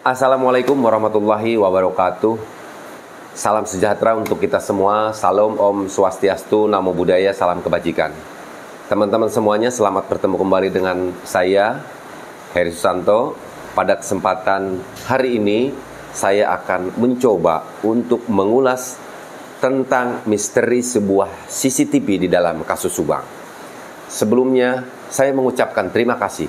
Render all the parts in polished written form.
Assalamualaikum warahmatullahi wabarakatuh. Salam sejahtera untuk kita semua. Salam Om Swastiastu, Namo Buddhaya, salam kebajikan. Teman-teman semuanya, selamat bertemu kembali dengan saya, Heri Susanto. Pada kesempatan hari ini, saya akan mencoba untuk mengulas tentang misteri sebuah CCTV di dalam kasus Subang. Sebelumnya, saya mengucapkan terima kasih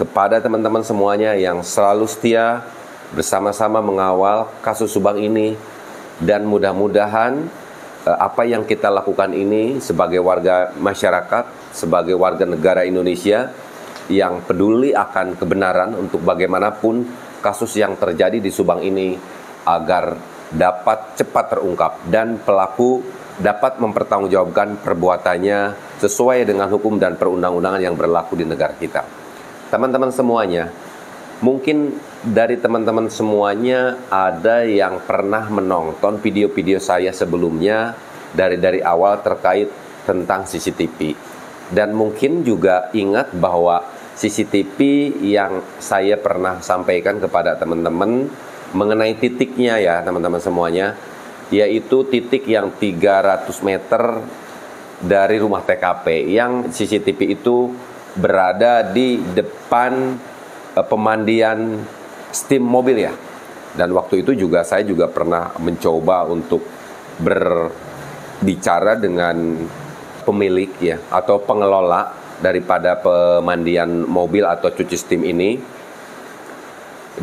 kepada teman-teman semuanya yang selalu setia bersama-sama mengawal kasus Subang ini, dan mudah-mudahan apa yang kita lakukan ini sebagai warga masyarakat, sebagai warga negara Indonesia yang peduli akan kebenaran untuk bagaimanapun kasus yang terjadi di Subang ini agar dapat cepat terungkap dan pelaku dapat mempertanggungjawabkan perbuatannya sesuai dengan hukum dan perundang-undangan yang berlaku di negara kita. Teman-teman semuanya, mungkin dari teman-teman semuanya ada yang pernah menonton video-video saya sebelumnya dari awal terkait tentang CCTV. Dan mungkin juga ingat bahwa CCTV yang saya pernah sampaikan kepada teman-teman mengenai titiknya ya teman-teman semuanya, yaitu titik yang 300 meter dari rumah TKP, yang CCTV itu berada di depan pemandian steam mobil ya. Dan waktu itu juga saya juga pernah mencoba untuk berbicara dengan pemilik ya, atau pengelola daripada pemandian mobil atau cuci steam ini.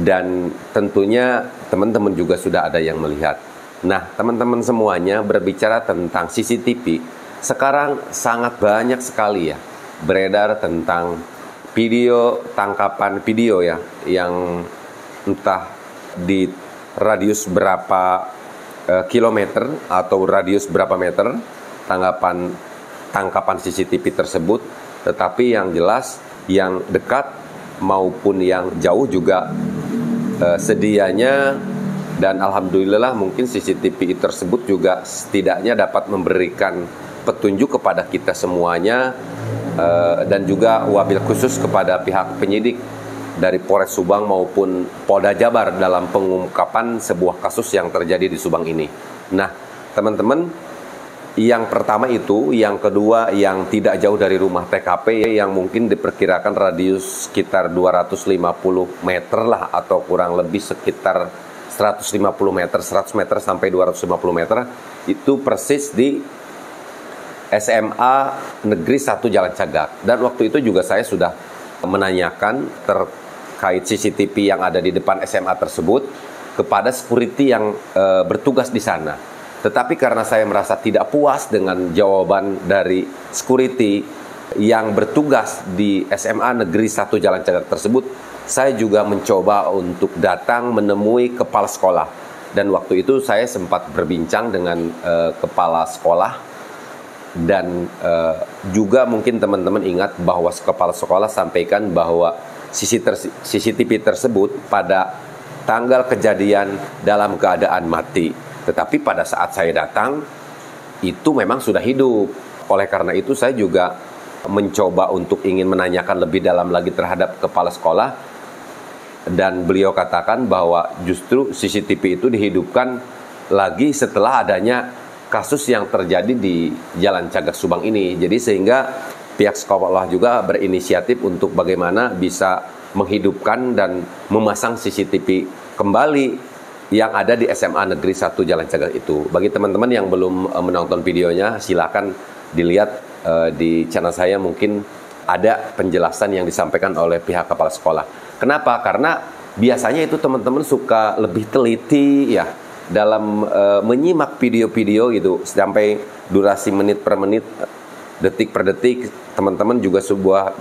Dan tentunya teman-teman juga sudah ada yang melihat. Nah, teman-teman semuanya, berbicara tentang CCTV, sekarang sangat banyak sekali ya beredar tentang video, tangkapan video ya, yang entah di radius berapa kilometer atau radius berapa meter tangkapan CCTV tersebut. Tetapi yang jelas yang dekat maupun yang jauh juga sedianya, dan alhamdulillah mungkin CCTV tersebut juga setidaknya dapat memberikan petunjuk kepada kita semuanya, dan juga wabil khusus kepada pihak penyidik dari Polres Subang maupun Polda Jabar dalam pengungkapan sebuah kasus yang terjadi di Subang ini. Nah, teman-teman, yang pertama itu, yang kedua yang tidak jauh dari rumah TKP yang mungkin diperkirakan radius sekitar 250 meter lah, atau kurang lebih sekitar 150 meter, 100 meter sampai 250 meter, itu persis di SMA Negeri 1 Jalan Cagak. Dan waktu itu juga saya sudah menanyakan terkait CCTV yang ada di depan SMA tersebut kepada security yang bertugas di sana. Tetapi karena saya merasa tidak puas dengan jawaban dari security yang bertugas di SMA Negeri 1 Jalan Cagak tersebut, saya juga mencoba untuk datang menemui kepala sekolah. Dan waktu itu saya sempat berbincang dengan kepala sekolah. Dan juga mungkin teman-teman ingat bahwa kepala sekolah sampaikan bahwa CCTV tersebut pada tanggal kejadian dalam keadaan mati. Tetapi pada saat saya datang, itu memang sudah hidup. Oleh karena itu saya juga mencoba untuk ingin menanyakan lebih dalam lagi terhadap kepala sekolah. Dan beliau katakan bahwa justru CCTV itu dihidupkan lagi setelah adanya kasus yang terjadi di Jalan Cagak Subang ini. Jadi sehingga pihak sekolah juga berinisiatif untuk bagaimana bisa menghidupkan dan memasang CCTV kembali yang ada di SMA Negeri 1 Jalan Cagak itu. Bagi teman-teman yang belum menonton videonya, silakan dilihat di channel saya, mungkin ada penjelasan yang disampaikan oleh pihak kepala sekolah. Kenapa? Karena biasanya itu teman-teman suka lebih teliti ya dalam menyimak video-video gitu, sampai durasi menit per menit, detik per detik. Teman-teman juga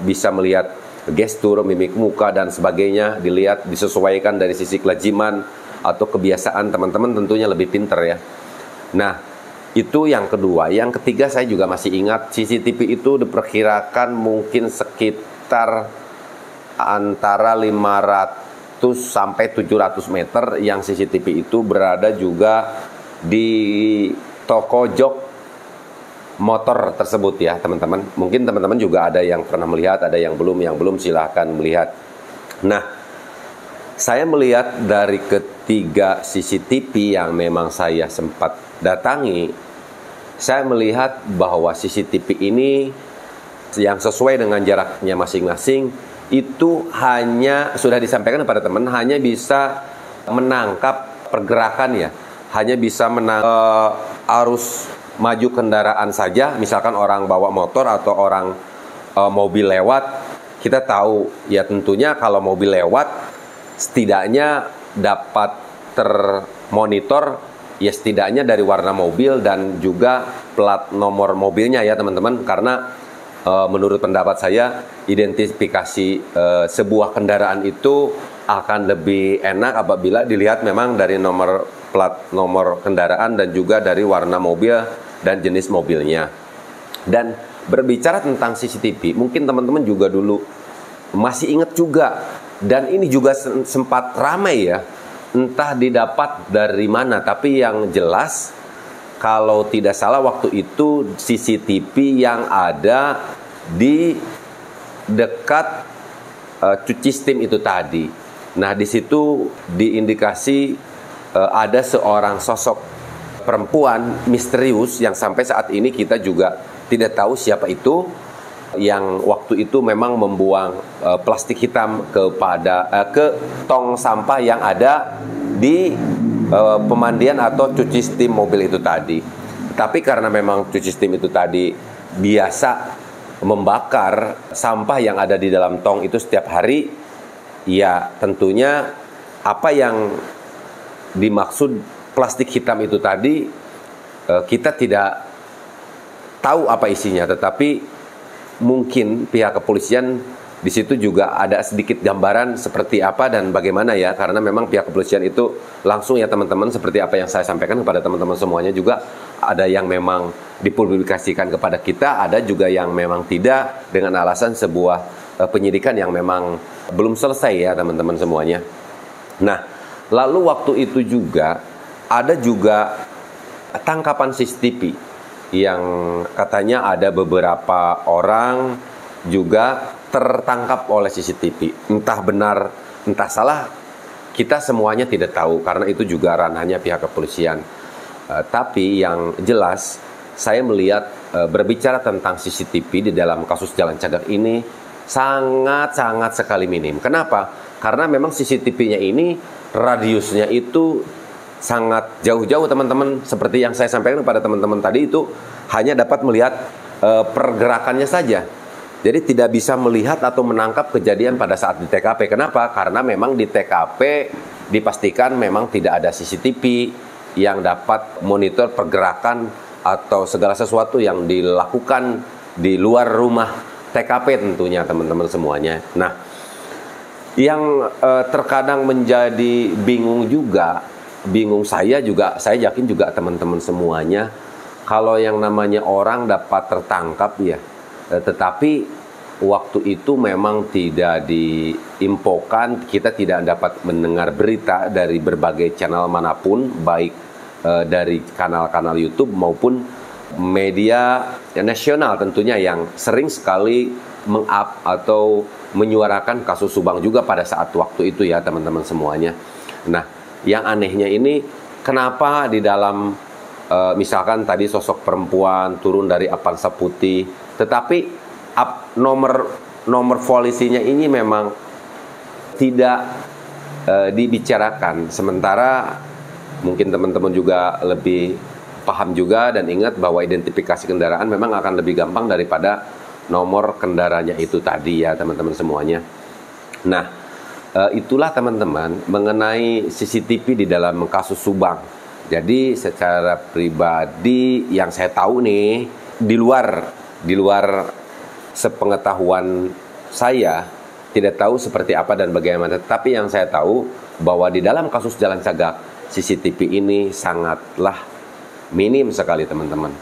bisa melihat gestur, mimik muka dan sebagainya, dilihat, disesuaikan dari sisi kelajiman atau kebiasaan teman-teman, tentunya lebih pinter ya. Nah, itu yang kedua. Yang ketiga, saya juga masih ingat CCTV itu diperkirakan mungkin sekitar antara 500 sampai 700 meter yang CCTV itu berada juga di toko jok motor tersebut ya teman-teman. Mungkin teman-teman juga ada yang pernah melihat, ada yang belum silahkan melihat. Nah, Saya melihat dari ketiga CCTV yang memang saya sempat datangi, saya melihat bahwa CCTV ini yang sesuai dengan jaraknya masing-masing itu hanya sudah disampaikan kepada teman, hanya bisa menangkap pergerakan ya, hanya bisa menangkap arus maju kendaraan saja. Misalkan orang bawa motor atau orang mobil lewat, kita tahu ya tentunya kalau mobil lewat setidaknya dapat termonitor ya setidaknya dari warna mobil dan juga plat nomor mobilnya ya teman-teman, karena menurut pendapat saya identifikasi sebuah kendaraan itu akan lebih enak apabila dilihat memang dari nomor plat nomor kendaraan dan juga dari warna mobil dan jenis mobilnya. Dan berbicara tentang CCTV, mungkin teman-teman juga dulu masih ingat juga, dan ini juga sempat ramai ya, entah didapat dari mana, tapi yang jelas kalau tidak salah waktu itu CCTV yang ada di dekat cuci steam itu tadi. Nah, di situ diindikasi ada seorang sosok perempuan misterius yang sampai saat ini kita juga tidak tahu siapa itu, yang waktu itu memang membuang plastik hitam ke tong sampah yang ada di pemandian atau cuci steam mobil itu tadi. Tapi karena memang cuci steam itu tadi biasa membakar sampah yang ada di dalam tong itu setiap hari, ya tentunya apa yang dimaksud plastik hitam itu tadi kita tidak tahu apa isinya, tetapi mungkin pihak kepolisian di situ juga ada sedikit gambaran seperti apa dan bagaimana ya, karena memang pihak kepolisian itu langsung ya teman-teman, seperti apa yang saya sampaikan kepada teman-teman semuanya juga, ada yang memang dipublikasikan kepada kita, ada juga yang memang tidak dengan alasan sebuah penyidikan yang memang belum selesai ya teman-teman semuanya. Nah, lalu waktu itu juga ada juga tangkapan CCTV yang katanya ada beberapa orang juga tertangkap oleh CCTV. Entah benar, entah salah, kita semuanya tidak tahu karena itu juga ranahnya pihak kepolisian. Tapi yang jelas, saya melihat berbicara tentang CCTV di dalam kasus Jalan Cagak ini sangat-sangat sekali minim. Kenapa? Karena memang CCTV-nya ini radiusnya itu sangat jauh-jauh teman-teman. Seperti yang saya sampaikan kepada teman-teman tadi, itu hanya dapat melihat pergerakannya saja. Jadi tidak bisa melihat atau menangkap kejadian pada saat di TKP. Kenapa? Karena memang di TKP dipastikan memang tidak ada CCTV yang dapat monitor pergerakan atau segala sesuatu yang dilakukan di luar rumah TKP tentunya teman-teman semuanya. Nah, yang terkadang menjadi bingung juga, bingung saya juga, saya yakin juga teman-teman semuanya, kalau yang namanya orang dapat tertangkap ya, tetapi waktu itu memang tidak diinfokan, kita tidak dapat mendengar berita dari berbagai channel manapun, baik dari kanal-kanal YouTube maupun media nasional tentunya yang sering sekali meng-up atau menyuarakan kasus Subang juga pada saat waktu itu ya teman-teman semuanya. Nah, yang anehnya ini kenapa di dalam misalkan tadi sosok perempuan turun dari Avanza putih, tetapi nomor polisinya ini memang tidak dibicarakan. Sementara mungkin teman-teman juga lebih paham juga dan ingat bahwa identifikasi kendaraan memang akan lebih gampang daripada nomor kendaraannya itu tadi ya teman-teman semuanya. Nah, itulah teman-teman mengenai CCTV di dalam kasus Subang. Jadi secara pribadi yang saya tahu nih, di luar sepengetahuan saya tidak tahu seperti apa dan bagaimana. Tapi yang saya tahu bahwa di dalam kasus Jalan Cagak CCTV ini sangatlah minim sekali teman-teman.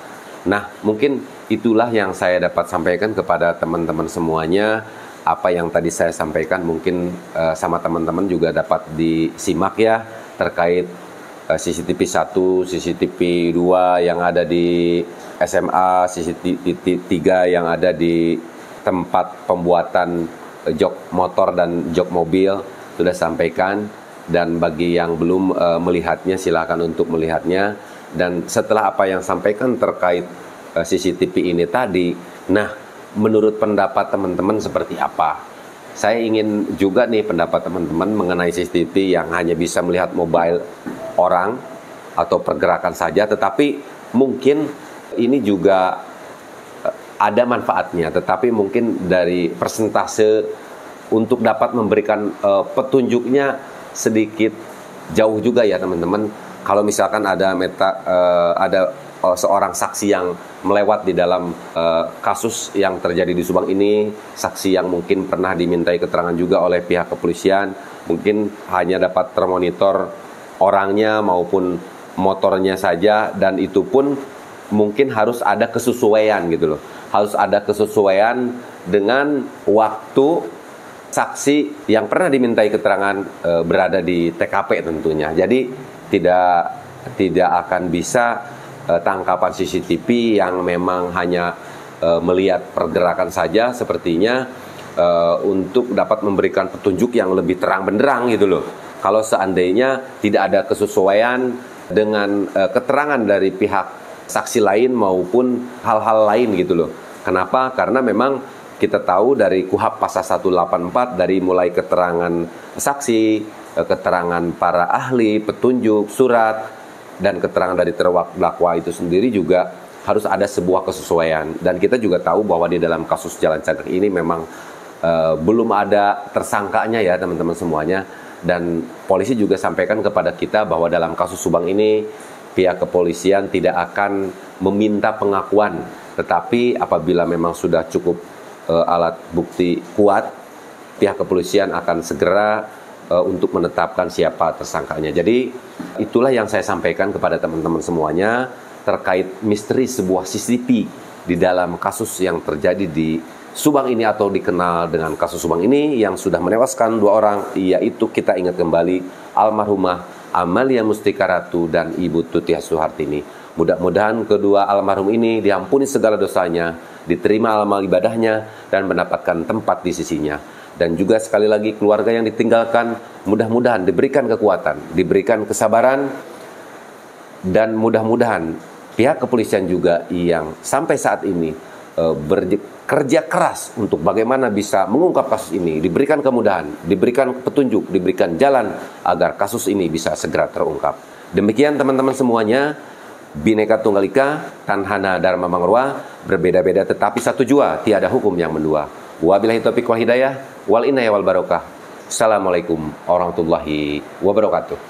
Nah, mungkin itulah yang saya dapat sampaikan kepada teman-teman semuanya. Apa yang tadi saya sampaikan mungkin sama teman-teman juga dapat disimak ya, terkait CCTV 1, CCTV 2 yang ada di SMA, CCTV 3 yang ada di tempat pembuatan jok motor dan jok mobil. sudah sampaikan, dan bagi yang belum melihatnya silakan untuk melihatnya. Dan setelah apa yang sampaikan terkait CCTV ini tadi, nah menurut pendapat teman-teman seperti apa? Saya ingin juga nih pendapat teman-teman mengenai CCTV yang hanya bisa melihat mobile orang atau pergerakan saja, tetapi mungkin ini juga ada manfaatnya, tetapi mungkin dari persentase untuk dapat memberikan petunjuknya sedikit jauh juga ya teman-teman. Kalau misalkan ada seorang saksi yang melewat di dalam kasus yang terjadi di Subang ini, saksi yang mungkin pernah dimintai keterangan juga oleh pihak kepolisian, mungkin hanya dapat termonitor orangnya maupun motornya saja, dan itu pun mungkin harus ada kesesuaian gitu loh. Harus ada kesesuaian dengan waktu saksi yang pernah dimintai keterangan berada di TKP tentunya. Jadi tidak akan bisa tangkapan CCTV yang memang hanya melihat pergerakan saja sepertinya untuk dapat memberikan petunjuk yang lebih terang benderang gitu loh. Kalau seandainya tidak ada kesesuaian dengan keterangan dari pihak saksi lain maupun hal-hal lain gitu loh. Kenapa? Karena memang kita tahu dari KUHP pasal 184 dari mulai keterangan saksi, keterangan para ahli, petunjuk, surat, dan keterangan dari terdakwa itu sendiri juga harus ada sebuah kesesuaian. Dan kita juga tahu bahwa di dalam kasus Jalan Cagak ini memang belum ada tersangkanya ya teman-teman semuanya. Dan polisi juga sampaikan kepada kita bahwa dalam kasus Subang ini pihak kepolisian tidak akan meminta pengakuan, tetapi apabila memang sudah cukup alat bukti kuat, pihak kepolisian akan segera untuk menetapkan siapa tersangkanya. Jadi itulah yang saya sampaikan kepada teman-teman semuanya terkait misteri sebuah CCTV di dalam kasus yang terjadi di Subang ini atau dikenal dengan kasus Subang ini yang sudah menewaskan 2 orang, yaitu kita ingat kembali almarhumah Amalia Mustika Ratu dan Ibu Tutiah Suhartini. Mudah-mudahan kedua almarhum ini diampuni segala dosanya, diterima amal ibadahnya, dan mendapatkan tempat di sisinya. Dan juga sekali lagi keluarga yang ditinggalkan mudah-mudahan diberikan kekuatan, diberikan kesabaran, dan mudah-mudahan pihak kepolisian juga yang sampai saat ini bekerja keras untuk bagaimana bisa mengungkap kasus ini, diberikan kemudahan, diberikan petunjuk, diberikan jalan agar kasus ini bisa segera terungkap. Demikian teman-teman semuanya, Bhinneka Tunggal Ika, Tanhana Dharma Mangruah, berbeda-beda tetapi satu jua, tiada hukum yang mendua. Wabillahi taufiq wal hidayah, wal inayah wal barokah. Assalamualaikum warahmatullahi wabarakatuh.